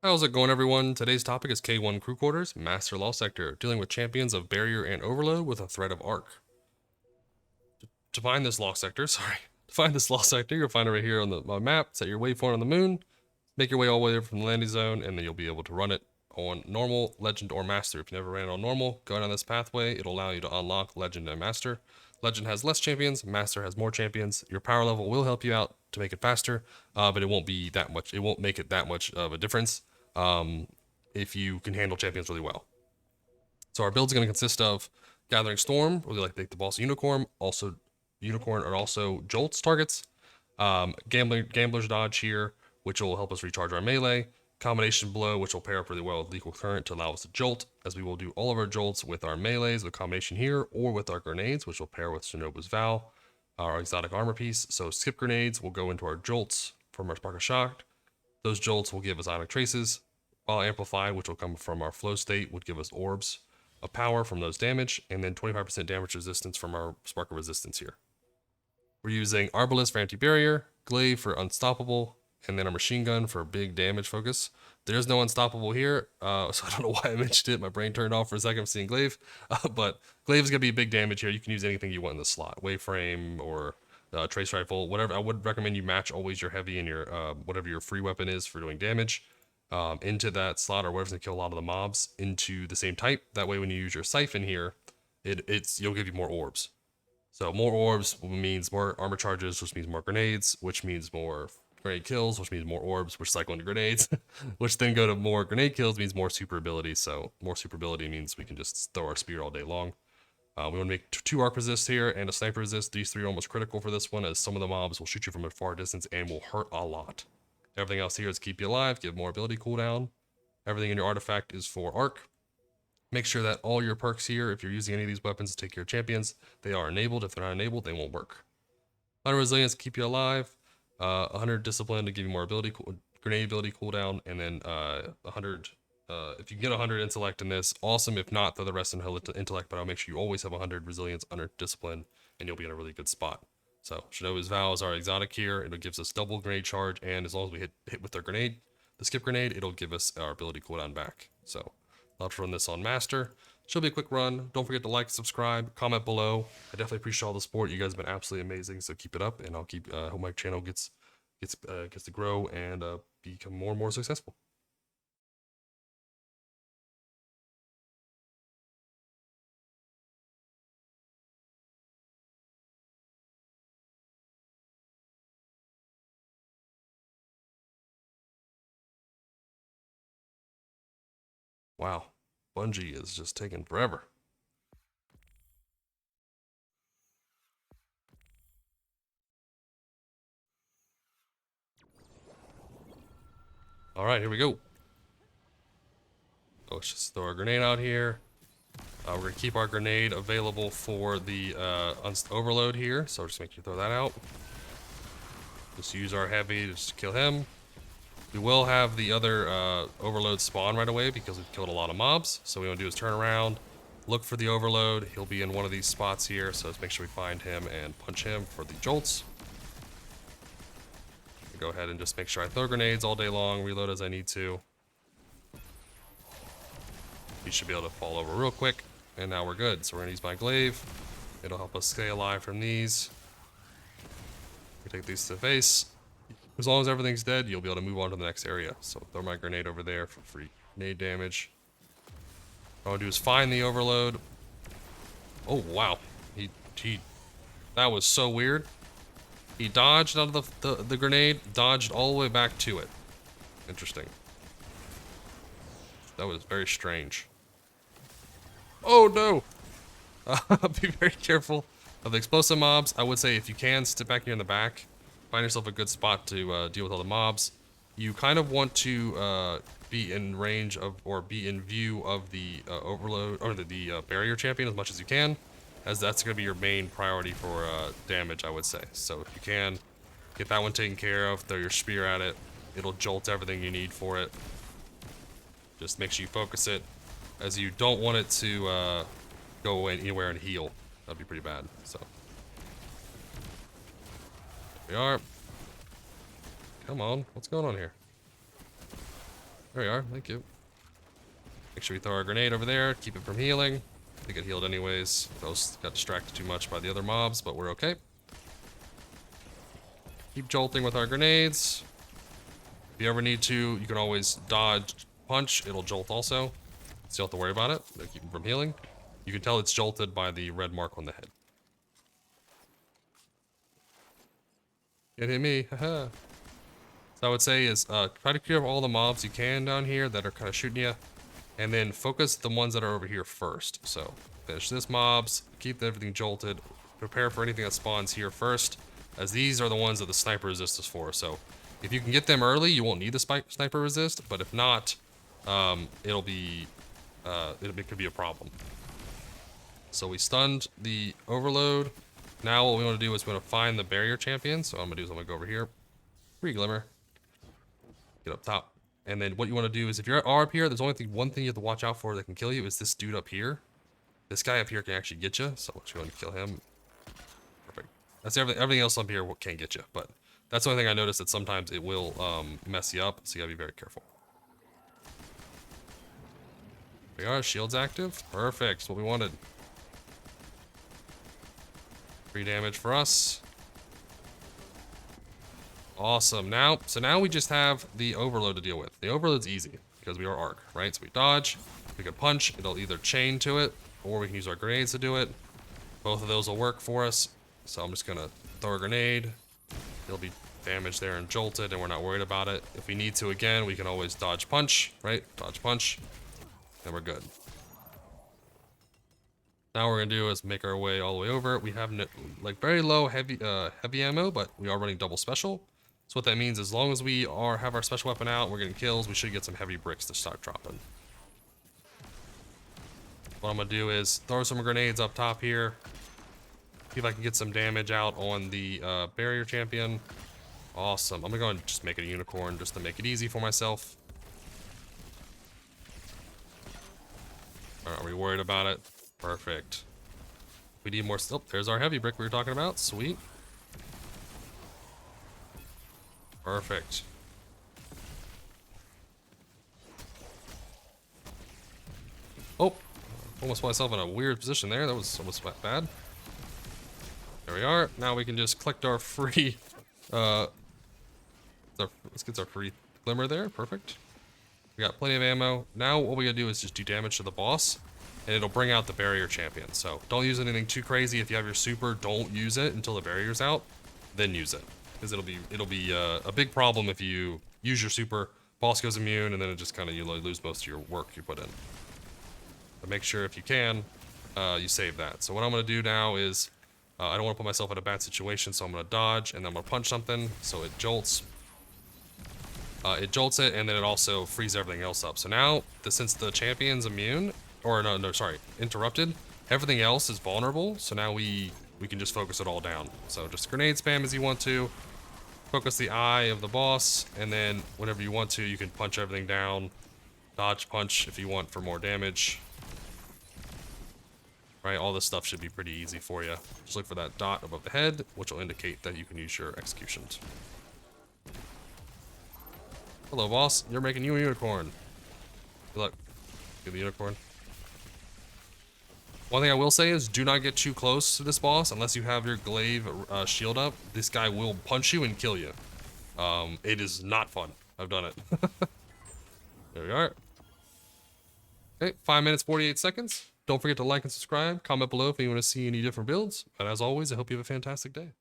How's it going, everyone? Today's topic is K1 Crew Quarters, Master Law Sector, dealing with champions of Barrier and Overload with a threat of Arc. To find this law sector, you'll find it right here on the map. Set your waypoint on the moon, make your way all the way from the landing zone, and then you'll be able to run it on normal, legend, or master. If you never ran it on normal, go down this pathway. It'll allow you to unlock legend and master. Legend has less champions, master has more champions. Your power level will help you out to make it faster, but it won't be that much. It won't make it that much of a difference if you can handle champions really well. So our build's going to consist of Gathering Storm, really like the boss Unicorn, also Unicorn are also Jolts targets. Gambler's Dodge here, which will help us recharge our melee. Combination Blow, which will pair up really well with Lethal Current to allow us to jolt, as we will do all of our jolts with our melees, with combination here, or with our grenades, which will pair with Shinobu's Vow, our exotic armor piece. So skip grenades will go into our jolts from our Spark of Shock. Those jolts will give us Ionic Traces, while Amplified, which will come from our flow state, would give us orbs of power from those damage, and then 25% damage resistance from our Spark of Resistance here. We're using Arbalest for anti-barrier, Glaive for unstoppable, and then a machine gun for big damage focus. There's no unstoppable here, so I don't know why I mentioned it. My brain turned off for a second seeing Glaive, but Glaive is going to be big damage here. You can use anything you want in the slot, Waveframe or Trace Rifle, whatever. I would recommend you match always your heavy and your whatever your free weapon is for doing damage into that slot or whatever's going to kill a lot of the mobs into the same type. That way when you use your Siphon here, you'll give you more orbs. So more orbs means more armor charges, which means more grenades, which means more grenade kills, which means more orbs, which cycle into grenades, which then go to more grenade kills, means more super ability. So more super ability means we can just throw our spear all day long. We want to make two arc resist here and a sniper resist. These three are almost critical for this one, as some of the mobs will shoot you from a far distance and will hurt a lot. Everything else here is keep you alive, give more ability cooldown. Everything in your artifact is for arc. Make sure that all your perks here, if you're using any of these weapons to take care of champions, they are enabled. If they're not enabled, they won't work. 100 resilience, keep you alive. 100 discipline to give you more ability, grenade ability cooldown, and then 100. If you get 100 intellect in this, awesome. If not, throw the rest in intellect, but I'll make sure you always have 100 resilience, 100 discipline, and you'll be in a really good spot. So Shinobu's Vow is our exotic here. It gives us double grenade charge, and as long as we hit with our grenade, the skip grenade, it'll give us our ability cooldown back. So I'll have to run this on Master. Should be a quick run. Don't forget to like, subscribe, comment below. I definitely appreciate all the support. You guys have been absolutely amazing, so keep it up, and I'll keep. Hope my channel gets to grow and become more and more successful. Wow, Bungie is just taking forever. All right, here we go. Let's just throw our grenade out here. We're gonna keep our grenade available for the overload here, so just make sure you throw that out. Just use our heavy to just kill him. We will have the other overload spawn right away because we've killed a lot of mobs. So what we want to do is turn around, look for the overload. He'll be in one of these spots here, so let's make sure we find him and punch him for the jolts. Go ahead and just make sure I throw grenades all day long, reload as I need to. He should be able to fall over real quick, and now we're good. So we're gonna use my glaive. It'll help us stay alive from these. We take these to the face. As long as everything's dead, you'll be able to move on to the next area. So throw my grenade over there for free grenade damage. What I want to do is find the overload. Oh, wow. That was so weird. He dodged out of the grenade, dodged all the way back to it. Interesting. That was very strange. Oh, no. Be very careful of the explosive mobs. I would say if you can, sit back here in the back. Find yourself a good spot to deal with all the mobs. You kind of want to be in range of, or be in view of the overload, or the barrier champion as much as you can, as that's going to be your main priority for damage, I would say. So if you can, get that one taken care of, throw your spear at it. It'll jolt everything you need for it. Just make sure you focus it, as you don't want it to go anywhere and heal. That'd be pretty bad, so. There we are. Come on, what's going on here? There we are. Thank you. Make sure we throw our grenade over there. Keep it from healing. I think it healed anyways. Those got distracted too much by the other mobs, but we're okay. Keep jolting with our grenades. If you ever need to, you can always dodge, punch. It'll jolt also. So you don't have to worry about it. It'll keep it from healing. You can tell it's jolted by the red mark on the head. Can't hit me. Haha. So I would say is try to clear all the mobs you can down here that are kind of shooting you. And then focus the ones that are over here first. So finish this mobs, keep everything jolted, prepare for anything that spawns here first, as these are the ones that the sniper resist is for. So if you can get them early, you won't need the sniper resist, but if not, it could be a problem. So we stunned the overload. Now what we want to do is we want to find the barrier champion. So what I'm gonna do is I'm gonna go over here, free glimmer, get up top. And then what you want to do is if you're up here, there's only one thing you have to watch out for that can kill you is this dude up here. This guy up here can actually get you, so I'm just going to kill him. Perfect. That's everything else up here can't get you, but that's the only thing I noticed that sometimes it will mess you up, so you gotta be very careful. There we are, shield's active. Perfect, that's what we wanted. 3 damage for us. Awesome. So now we just have the overload to deal with. The overload's easy because we are arc, right? So we dodge, we can punch, it'll either chain to it, or we can use our grenades to do it. Both of those will work for us. So I'm just gonna throw a grenade. It'll be damaged there and jolted, and we're not worried about it. If we need to again, we can always dodge punch, right? Dodge punch, and we're good. Now what we're gonna do is make our way all the way over. We have like very low heavy ammo, but we are running double special. So what that means, as long as we have our special weapon out, we're getting kills, we should get some heavy bricks to start dropping. What I'm gonna do is throw some grenades up top here. See if I can get some damage out on the barrier champion. Awesome. I'm gonna go and just make it a unicorn just to make it easy for myself. Are we worried about it? Perfect. We need more. Oh, there's our heavy brick we were talking about. Sweet. Perfect. Oh, almost put myself in a weird position there. That was almost bad. There we are. Now we can just collect our free, let's get our free glimmer there. Perfect. We got plenty of ammo. Now what we gotta do is just do damage to the boss, and it'll bring out the barrier champion. So don't use anything too crazy. If you have your super, don't use it until the barrier's out, then use it. Because it'll be a big problem if you use your super, boss goes immune, and then it just kind of you lose most of your work you put in. But make sure if you can, you save that. So what I'm gonna do now is I don't want to put myself in a bad situation, so I'm gonna dodge and then I'm gonna punch something so it jolts. It jolts it, and then it also frees everything else up. So now, since the champion's immune, or no, sorry, interrupted, everything else is vulnerable. So now we can just focus it all down. So just grenade spam as you want to. Focus the eye of the boss, and then whenever you want to, you can punch everything down. Dodge punch if you want for more damage. Right, all this stuff should be pretty easy for you. Just look for that dot above the head, which will indicate that you can use your executions. Hello, boss. You're making you a unicorn. Good luck. Get the unicorn. One thing I will say is do not get too close to this boss unless you have your glaive shield up. This guy will punch you and kill you. It is not fun. I've done it. There we are. Okay, 5 minutes, 48 seconds. Don't forget to like and subscribe. Comment below if you want to see any different builds. And as always, I hope you have a fantastic day.